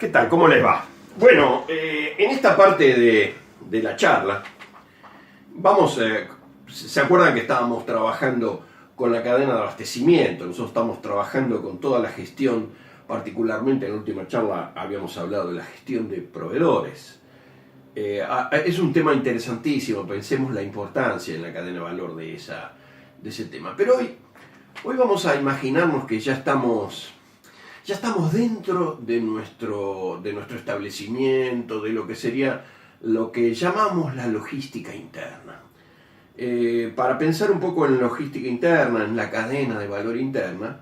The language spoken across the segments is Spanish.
¿Qué tal? ¿Cómo les va? Bueno, en esta parte de la charla, ¿se acuerdan que estábamos trabajando con la cadena de abastecimiento? Nosotros estamos trabajando con toda la gestión, particularmente en la última charla habíamos hablado de la gestión de proveedores. Es un tema interesantísimo, pensemos la importancia en la cadena de valor de ese tema. Pero hoy vamos a imaginarnos que ya estamos dentro de nuestro establecimiento, de lo que sería lo que llamamos la logística interna. Para pensar un poco en logística interna, en la cadena de valor interna,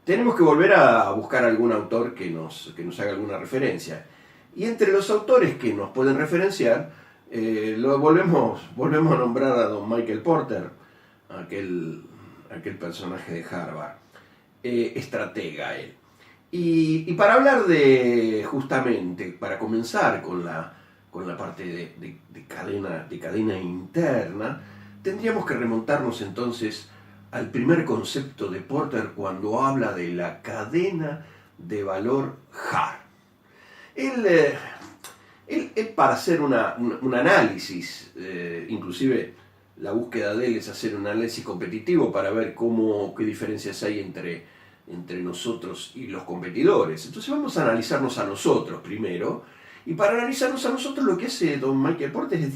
tenemos que volver a buscar algún autor que nos haga alguna referencia. Y entre los autores que nos pueden referenciar, volvemos a nombrar a don Michael Porter, aquel personaje de Harvard, estratega él. Y para hablar justamente, para comenzar con la parte de cadena interna, tendríamos que remontarnos entonces al primer concepto de Porter cuando habla de la cadena de valor HAR. Él para hacer un análisis, inclusive la búsqueda de él es hacer un análisis competitivo para ver qué diferencias hay entre nosotros y los competidores. Entonces vamos a analizarnos a nosotros primero, y para analizarnos a nosotros lo que hace don Michael Porter es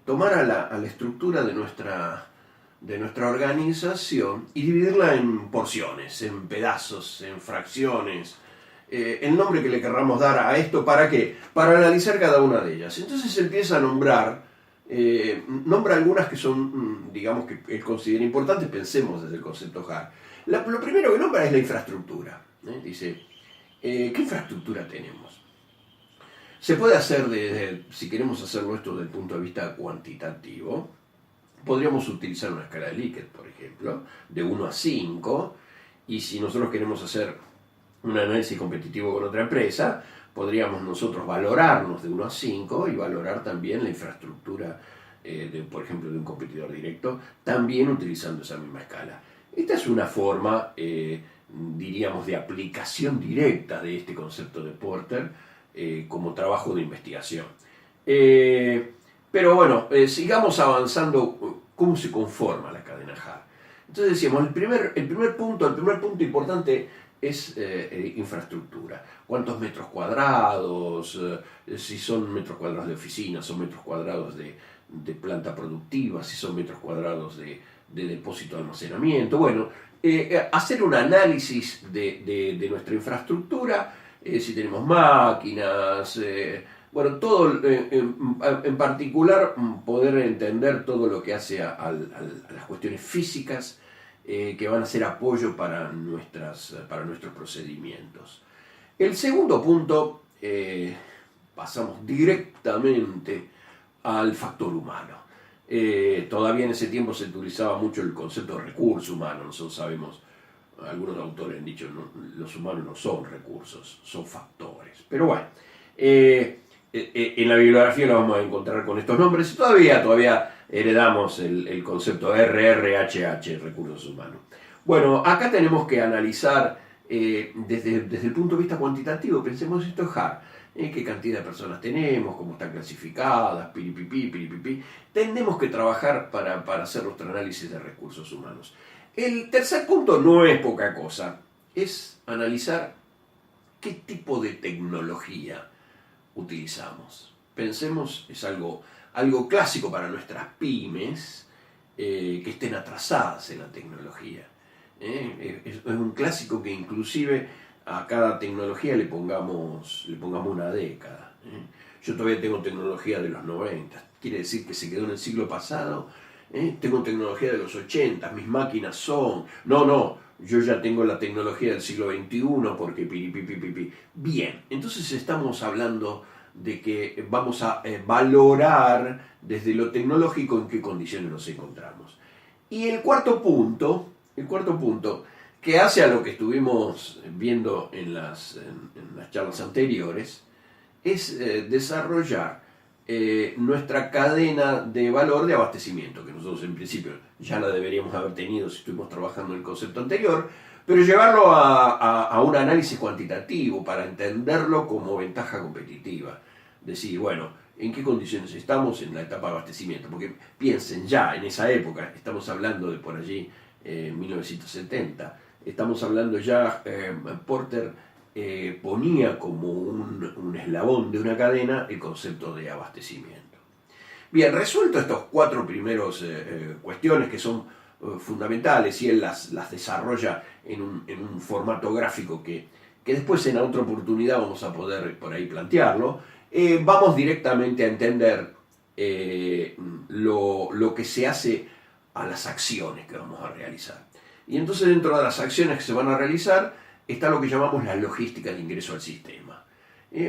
tomar a la estructura de nuestra organización y dividirla en porciones, en pedazos, en fracciones, el nombre que le querramos dar a esto. ¿Para qué? Para analizar cada una de ellas. Entonces empieza a nombra algunas que son, digamos, que él considera importantes. Pensemos desde el concepto HAR. Lo primero que nombra es la infraestructura. Dice, ¿qué infraestructura tenemos? Se puede hacer, si queremos hacerlo esto desde el punto de vista cuantitativo, podríamos utilizar una escala de Likert, por ejemplo, de 1 a 5, y si nosotros queremos hacer un análisis competitivo con otra empresa, podríamos nosotros valorarnos de 1 a 5 y valorar también la infraestructura, por ejemplo, de un competidor directo, también utilizando esa misma escala. Esta es una forma, diríamos, de aplicación directa de este concepto de Porter como trabajo de investigación. Pero bueno, sigamos avanzando. ¿Cómo se conforma la cadena HAR? Entonces decíamos, el primer punto importante es infraestructura. ¿Cuántos metros cuadrados? Si son metros cuadrados de oficina, son metros cuadrados de planta productiva, si son metros cuadrados de depósito de almacenamiento. Bueno, hacer un análisis de nuestra infraestructura, si tenemos máquinas, bueno, todo en particular poder entender todo lo que hace a las cuestiones físicas que van a ser apoyo para nuestros procedimientos. El segundo punto, pasamos directamente al factor humano. Todavía en ese tiempo se utilizaba mucho el concepto de recurso humano. Nosotros sabemos, algunos autores han dicho, no, los humanos no son recursos, son factores. Pero bueno, en la bibliografía lo vamos a encontrar con estos nombres. Todavía heredamos el concepto RRHH, recursos humanos. Bueno, acá tenemos que analizar desde el punto de vista cuantitativo. Pensemos esto es HAR. ¿Qué cantidad de personas tenemos? ¿Cómo están clasificadas? Piripipí. Tenemos que trabajar para hacer nuestro análisis de recursos humanos. El tercer punto no es poca cosa. Es analizar qué tipo de tecnología utilizamos. Pensemos, es algo clásico para nuestras pymes que estén atrasadas en la tecnología. Es un clásico que inclusive a cada tecnología le pongamos una década. Yo todavía tengo tecnología de los 90, quiere decir que se quedó en el siglo pasado. Tengo tecnología de los 80, mis máquinas son... No, yo ya tengo la tecnología del siglo XXI porque pipi. Bien, entonces estamos hablando de que vamos a valorar desde lo tecnológico en qué condiciones nos encontramos. Y el cuarto punto, que hace a lo que estuvimos viendo en las charlas anteriores, es desarrollar nuestra cadena de valor de abastecimiento, que nosotros en principio ya la deberíamos haber tenido si estuvimos trabajando en el concepto anterior, pero llevarlo a un análisis cuantitativo para entenderlo como ventaja competitiva. Decir, bueno, ¿en qué condiciones estamos en la etapa de abastecimiento? Porque piensen ya, en esa época, estamos hablando de por allí, 1970, estamos hablando ya, Porter ponía como un eslabón de una cadena el concepto de abastecimiento. Bien, resuelto estos cuatro primeros cuestiones que son fundamentales y él las desarrolla en un formato gráfico que después en otra oportunidad vamos a poder por ahí plantearlo, vamos directamente a entender lo que se hace a las acciones que vamos a realizar. Y entonces dentro de las acciones que se van a realizar está lo que llamamos la logística de ingreso al sistema.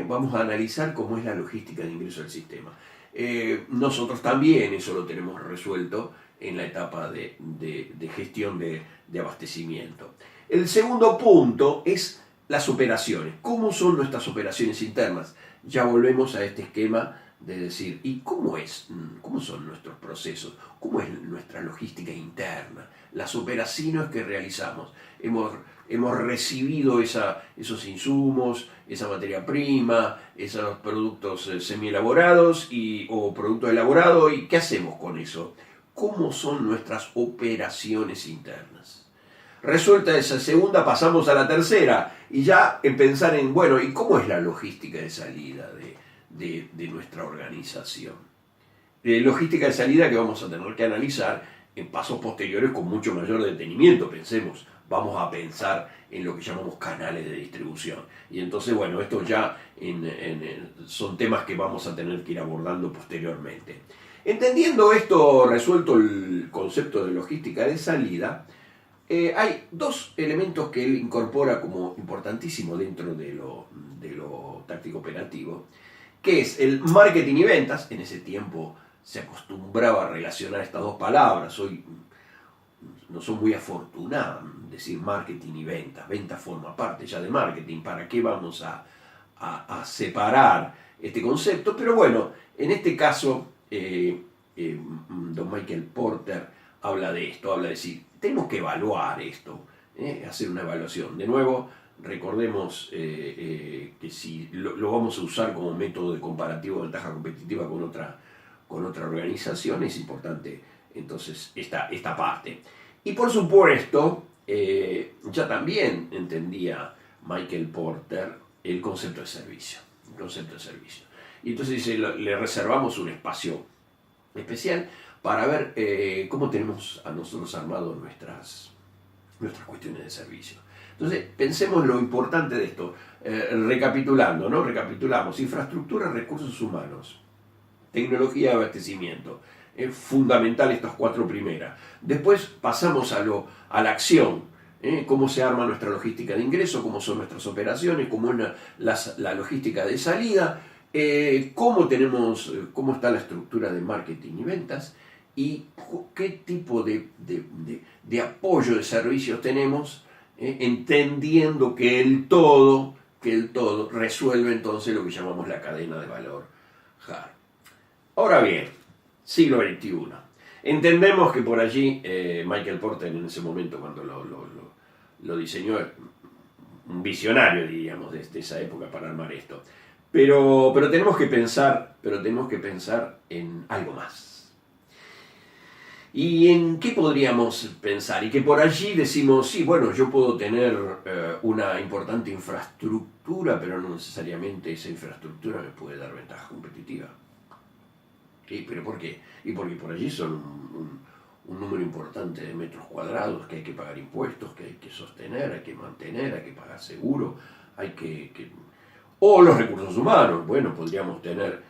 Vamos a analizar cómo es la logística de ingreso al sistema. Nosotros también eso lo tenemos resuelto en la etapa de gestión de abastecimiento. El segundo punto es las operaciones. ¿Cómo son nuestras operaciones internas? Ya volvemos a este esquema de decir, ¿y cómo son nuestros procesos? ¿Cómo es nuestra logística interna? Las operaciones que realizamos. Hemos recibido esos insumos, esa materia prima, esos productos semi-elaborados o productos elaborados, ¿y qué hacemos con eso? ¿Cómo son nuestras operaciones internas? Resuelta esa segunda, pasamos a la tercera, y ya en pensar en, bueno, ¿y cómo es la logística de salida de nuestra organización? Logística de salida que vamos a tener que analizar en pasos posteriores con mucho mayor detenimiento. Pensemos, vamos a pensar en lo que llamamos canales de distribución. Y entonces, bueno, esto ya son temas que vamos a tener que ir abordando posteriormente. Entendiendo esto, resuelto el concepto de logística de salida, hay dos elementos que él incorpora como importantísimo dentro de lo táctico operativo, que es el marketing y ventas. En ese tiempo se acostumbraba a relacionar estas dos palabras. Hoy no son muy afortunados decir marketing y ventas. Ventas forma parte ya de marketing. ¿Para qué vamos a separar este concepto? Pero bueno, en este caso, don Michael Porter habla de esto, habla de decir, tenemos que evaluar esto, hacer una evaluación. De nuevo, recordemos que si lo vamos a usar como método de comparativo de ventaja competitiva con otra organización, es importante entonces esta parte. Y por supuesto, ya también entendía Michael Porter el concepto de servicio. Y entonces dice, le reservamos un espacio especial para ver cómo tenemos a nosotros armado nuestras cuestiones de servicio. Entonces, pensemos lo importante de esto. Recapitulando, ¿no? Recapitulamos: infraestructura, recursos humanos, tecnología de abastecimiento. Es fundamental estas cuatro primeras. Después pasamos a la acción. Cómo se arma nuestra logística de ingreso, cómo son nuestras operaciones, cómo es la logística de salida, cómo está la estructura de marketing y ventas, y qué tipo de apoyo de servicios tenemos, entendiendo que el todo resuelve entonces lo que llamamos la cadena de valor HAR. Ahora bien, siglo XXI. Entendemos que por allí Michael Porter en ese momento, cuando lo diseñó, un visionario, diríamos, de esa época para armar esto. Pero tenemos que pensar en algo más. ¿Y en qué podríamos pensar? Y que por allí decimos, sí, bueno, yo puedo tener una importante infraestructura, pero no necesariamente esa infraestructura me puede dar ventaja competitiva. ¿Sí? ¿Pero por qué? Y porque por allí son un número importante de metros cuadrados que hay que pagar impuestos, que hay que sostener, hay que mantener, hay que pagar seguro, o los recursos humanos. Bueno, podríamos tener,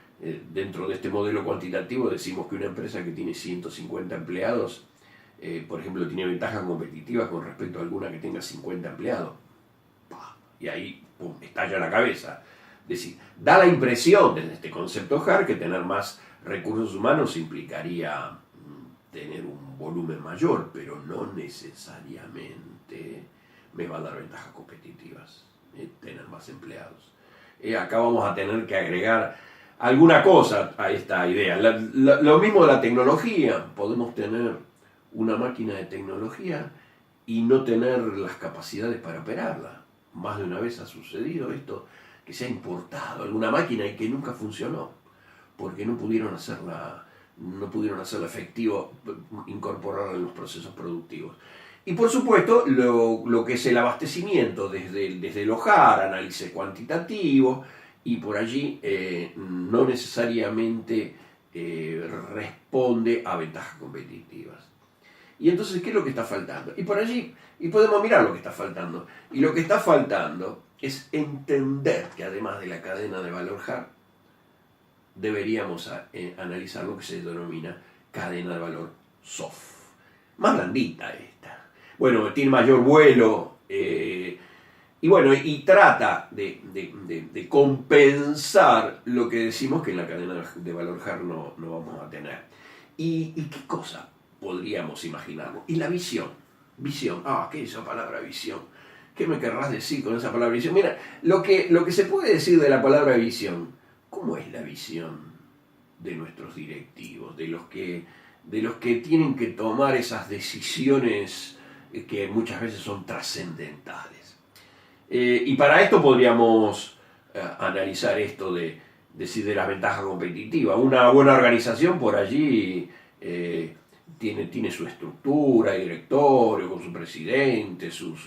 dentro de este modelo cuantitativo, decimos que una empresa que tiene 150 empleados, por ejemplo, tiene ventajas competitivas con respecto a alguna que tenga 50 empleados. Y ahí, pum, estalla la cabeza. Es decir, da la impresión desde este concepto HAR que tener más recursos humanos implicaría tener un volumen mayor, pero no necesariamente me va a dar ventajas competitivas, tener más empleados. Acá vamos a tener que agregar alguna cosa a esta idea. Lo mismo de la tecnología. Podemos tener una máquina de tecnología y no tener las capacidades para operarla. Más de una vez ha sucedido esto, que se ha importado alguna máquina y que nunca funcionó, porque no pudieron hacerla efectivo, incorporarla en los procesos productivos. Y por supuesto, lo que es el abastecimiento desde el hogar, análisis cuantitativo, y por allí no necesariamente responde a ventajas competitivas. Y entonces, ¿qué es lo que está faltando? Y por allí, y podemos mirar lo que está faltando. Y lo que está faltando es entender que además de la cadena de valor hard, deberíamos analizar lo que se denomina cadena de valor soft. Más blandita esta. Bueno, tiene mayor vuelo y bueno, y trata de compensar lo que decimos que en la cadena de valor hard no vamos a tener. ¿Y qué cosa podríamos imaginarlo? Y la visión. Visión. ¿Qué es esa palabra visión? ¿Qué me querrás decir con esa palabra visión? Mira, lo que se puede decir de la palabra visión, ¿cómo es la visión de nuestros directivos, de los que tienen que tomar esas decisiones que muchas veces son trascendentales? Y para esto podríamos analizar esto de las ventajas competitivas. Una buena organización por allí tiene su estructura, directorio, con su presidente, sus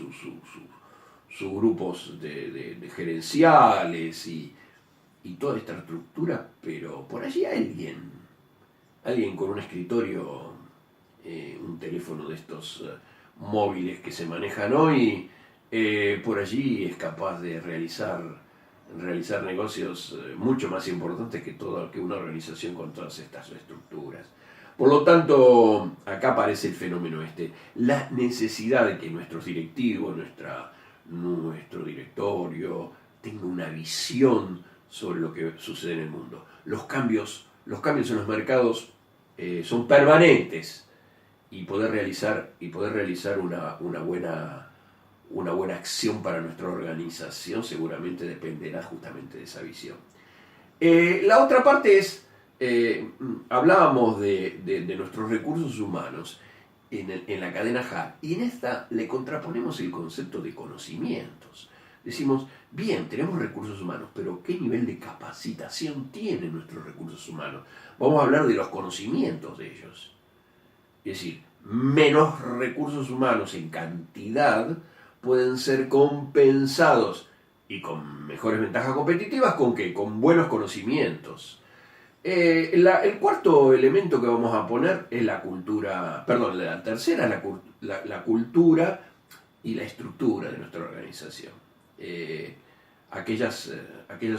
grupos de gerenciales y toda esta estructura, pero por allí alguien con un escritorio, un teléfono de estos móviles que se manejan hoy, por allí es capaz de realizar negocios mucho más importantes que una organización con todas estas estructuras. Por lo tanto, acá aparece el fenómeno la necesidad de que nuestros directivos, nuestro directorio, tenga una visión sobre lo que sucede en el mundo. Los cambios en los mercados son permanentes y poder realizar una buena acción para nuestra organización seguramente dependerá justamente de esa visión. La otra parte es, hablábamos de nuestros recursos humanos en la cadena hard, y en esta le contraponemos el concepto de conocimientos. Decimos, bien, tenemos recursos humanos, pero ¿qué nivel de capacitación tienen nuestros recursos humanos? Vamos a hablar de los conocimientos de ellos. Es decir, menos recursos humanos en cantidad pueden ser compensados y con mejores ventajas competitivas, ¿con qué? Con buenos conocimientos. El cuarto elemento que vamos a poner es la cultura, la tercera es la cultura y la estructura de nuestra organización. Aquellas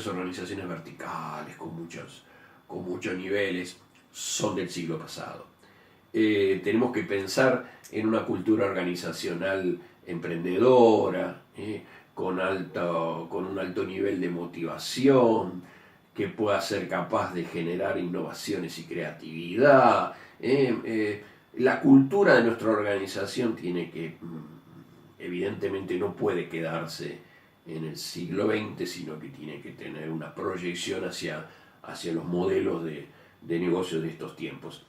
organizaciones verticales con muchos niveles son del siglo pasado. Tenemos que pensar en una cultura organizacional emprendedora, con un alto nivel de motivación, que pueda ser capaz de generar innovaciones y creatividad. La cultura de nuestra organización evidentemente no puede quedarse en el siglo XX, sino que tiene que tener una proyección hacia los modelos de negocio de estos tiempos.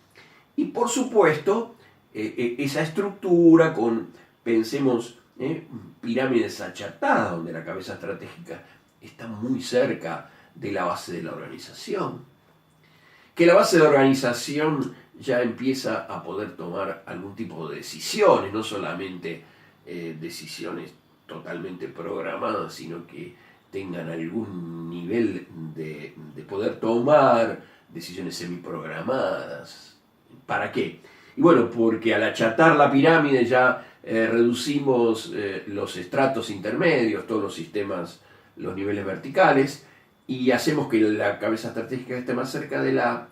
Y por supuesto, esa estructura pensemos, pirámides achatadas, donde la cabeza estratégica está muy cerca de la base de la organización. Que la base de la organización ya empieza a poder tomar algún tipo de decisiones, no solamente decisiones totalmente programadas, sino que tengan algún nivel de poder tomar decisiones semiprogramadas. ¿Para qué? Y bueno, porque al achatar la pirámide ya reducimos los estratos intermedios, todos los sistemas, los niveles verticales, y hacemos que la cabeza estratégica esté más cerca de la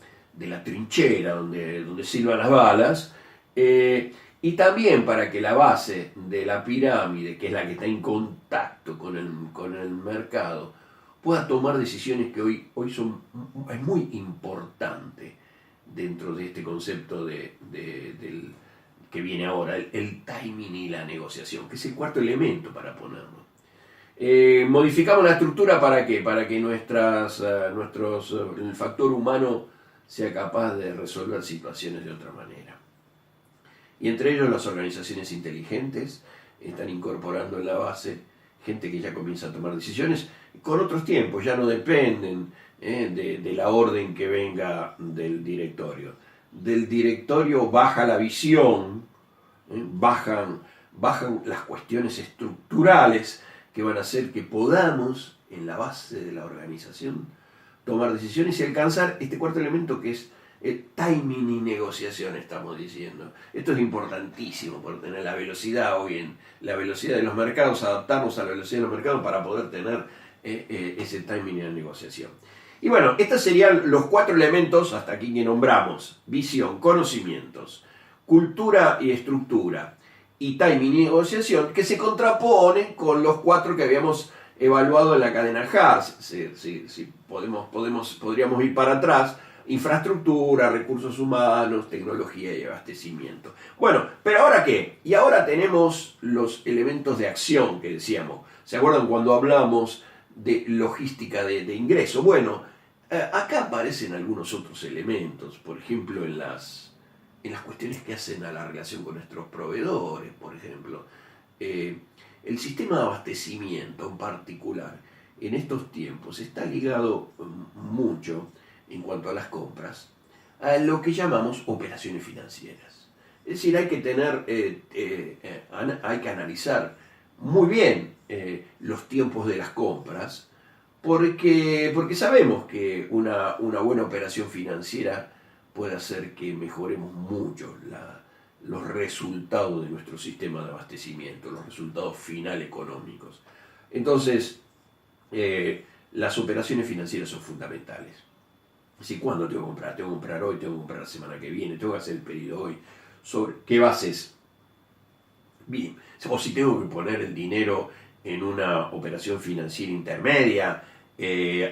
trinchera donde silban las balas, y también para que la base de la pirámide, que es la que está en contacto con el mercado, pueda tomar decisiones que hoy es muy importante dentro de este concepto del que viene ahora, el timing y la negociación, que es el cuarto elemento para ponerlo. Modificamos la estructura ¿para qué? Para que el factor humano sea capaz de resolver situaciones de otra manera. Y entre ellos las organizaciones inteligentes están incorporando en la base gente que ya comienza a tomar decisiones con otros tiempos, ya no dependen de la orden que venga del directorio. Del directorio baja la visión, bajan las cuestiones estructurales que van a hacer que podamos, en la base de la organización, tomar decisiones y alcanzar este cuarto elemento que es el timing y negociación, estamos diciendo. Esto es importantísimo por tener la velocidad hoy en la velocidad de los mercados, adaptarnos a la velocidad de los mercados para poder tener ese timing y la negociación. Y bueno, estos serían los 4 elementos hasta aquí que nombramos: visión, conocimientos, cultura y estructura, y timing y negociación, que se contraponen con los 4 que habíamos evaluado en la cadena Hart. Si podríamos ir para atrás: infraestructura, recursos humanos, tecnología y abastecimiento. Bueno, pero ¿ahora qué? Y ahora tenemos los elementos de acción que decíamos. ¿Se acuerdan cuando hablamos de logística de ingreso? Bueno, acá aparecen algunos otros elementos, por ejemplo, en las cuestiones que hacen a la relación con nuestros proveedores, por ejemplo. El sistema de abastecimiento en particular, en estos tiempos, está ligado mucho, en cuanto a las compras, a lo que llamamos operaciones financieras. Es decir, hay que tener, hay que analizar muy bien los tiempos de las compras, porque sabemos que una buena operación financiera puede hacer que mejoremos mucho los resultados de nuestro sistema de abastecimiento, los resultados finales económicos. Entonces, las operaciones financieras son fundamentales. Si ¿cuándo tengo que comprar? Tengo que comprar hoy, tengo que comprar la semana que viene, tengo que hacer el pedido hoy. ¿Sobre qué bases? Bien, o si tengo que poner el dinero en una operación financiera intermedia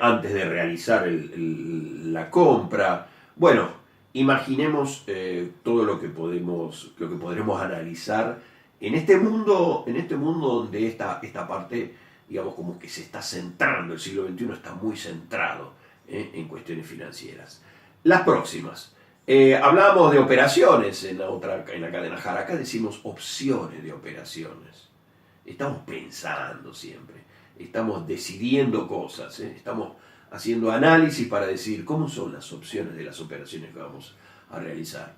antes de realizar la compra. Bueno, imaginemos todo lo que podremos analizar en este mundo donde esta parte, digamos, como que se está centrando. El siglo XXI está muy centrado en cuestiones financieras. Las próximas. Hablábamos de operaciones en la cadena Hart. Acá decimos opciones de operaciones. Estamos pensando siempre. Estamos decidiendo cosas. Estamos haciendo análisis para decir cómo son las opciones de las operaciones que vamos a realizar.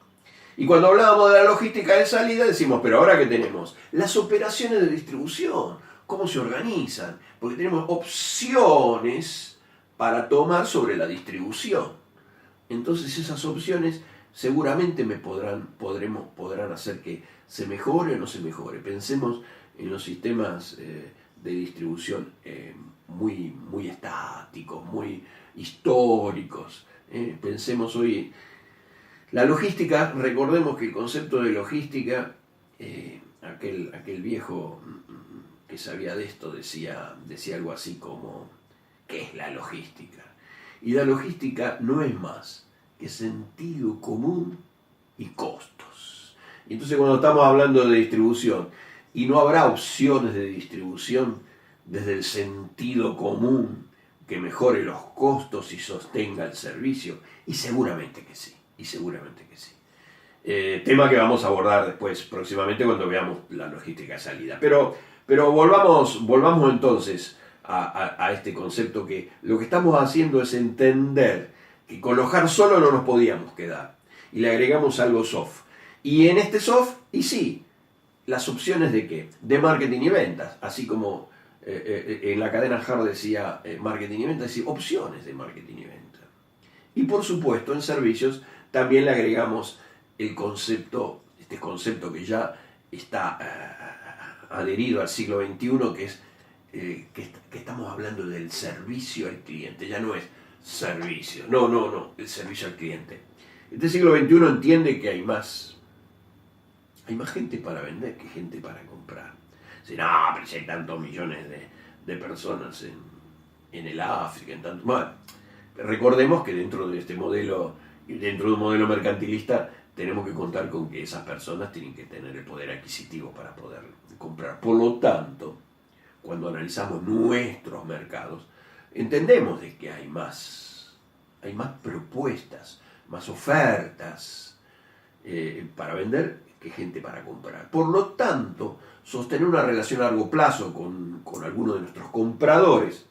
Y cuando hablábamos de la logística de salida, decimos, pero ahora ¿qué tenemos? Las operaciones de distribución. ¿Cómo se organizan? Porque tenemos opciones para tomar sobre la distribución. Entonces esas opciones seguramente podrán hacer que se mejore o no se mejore. Pensemos en los sistemas de distribución muy estáticos, muy históricos. Pensemos hoy, la logística, recordemos que el concepto de logística, aquel viejo que sabía de esto decía algo así como: ¿qué es la logística? Y la logística no es más que sentido común y costos. Y entonces cuando estamos hablando de distribución, y no habrá opciones de distribución desde el sentido común que mejore los costos y sostenga el servicio, y seguramente que sí, tema que vamos a abordar después, próximamente, cuando veamos la logística de salida. Pero volvamos entonces a este concepto, que lo que estamos haciendo es entender que con los hard solo no nos podíamos quedar, y le agregamos algo soft. Y en este soft, y sí, las opciones de qué, de marketing y ventas, así como en la cadena Hart decía marketing y ventas, decía opciones de marketing y ventas. Y por supuesto en servicios también le agregamos el concepto, este concepto que ya está adherido al siglo XXI, que es que estamos hablando del servicio al cliente. Ya no es servicio, no, el servicio al cliente. Este siglo XXI entiende que hay más gente para vender que gente para comprar. Si no, pero si hay tantos millones de personas en el África, bueno, recordemos que dentro de este modelo, dentro de un modelo mercantilista, tenemos que contar con que esas personas tienen que tener el poder adquisitivo para poder comprar. Por lo tanto, cuando analizamos nuestros mercados, entendemos de que hay más propuestas, más ofertas para vender que gente para comprar. Por lo tanto, sostener una relación a largo plazo con alguno de nuestros compradores,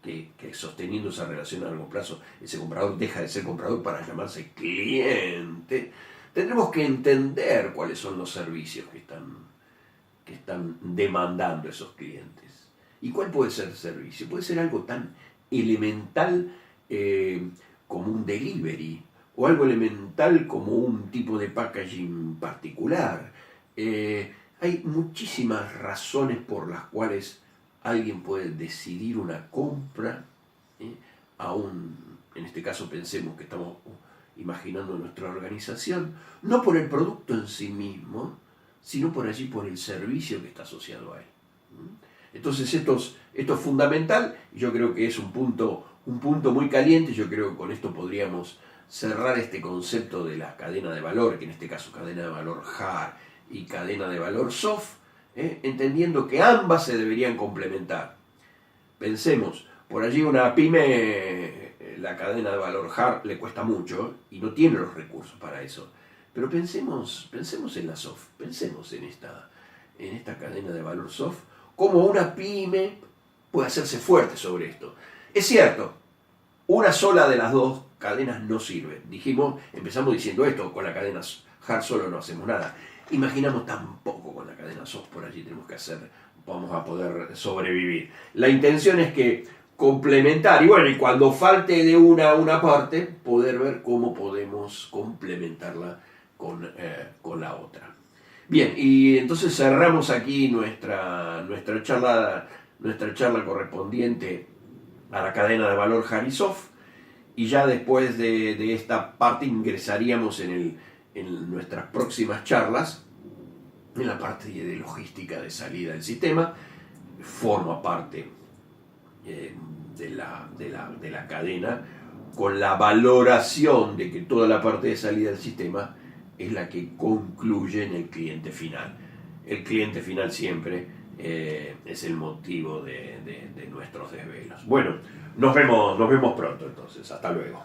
que sosteniendo esa relación a largo plazo, ese comprador deja de ser comprador para llamarse cliente, tendremos que entender cuáles son los servicios que están demandando esos clientes. ¿Y cuál puede ser el servicio? Puede ser algo tan elemental como un delivery, o algo elemental como un tipo de packaging particular. Hay muchísimas razones por las cuales alguien puede decidir una compra, en este caso pensemos que estamos imaginando nuestra organización, no por el producto en sí mismo, sino por el servicio que está asociado a él. Entonces esto es fundamental, y yo creo que es un punto muy caliente. Yo creo que con esto podríamos cerrar este concepto de la cadena de valor, que en este caso cadena de valor hard y cadena de valor soft, entendiendo que ambas se deberían complementar. Pensemos, por allí una pyme, la cadena de valor hard le cuesta mucho y no tiene los recursos para eso. Pero pensemos en la soft, pensemos en esta cadena de valor soft, como una pyme puede hacerse fuerte sobre esto. Es cierto, una sola de las dos cadenas no sirve. Empezamos diciendo esto, con la cadena hard solo no hacemos nada. Imaginamos tampoco con la cadena soft, por allí vamos a poder sobrevivir. La intención es que complementar, y cuando falte de una parte, poder ver cómo podemos complementarla con la otra. Bien, y entonces cerramos aquí nuestra charla correspondiente a la cadena de valor hard y soft, y ya después de esta parte ingresaríamos en nuestras próximas charlas en la parte de logística de salida del sistema. Forma parte de la cadena, con la valoración de que toda la parte de salida del sistema es la que concluye en el cliente final. El cliente final siempre es el motivo de nuestros desvelos. Bueno, nos vemos pronto entonces. Hasta luego.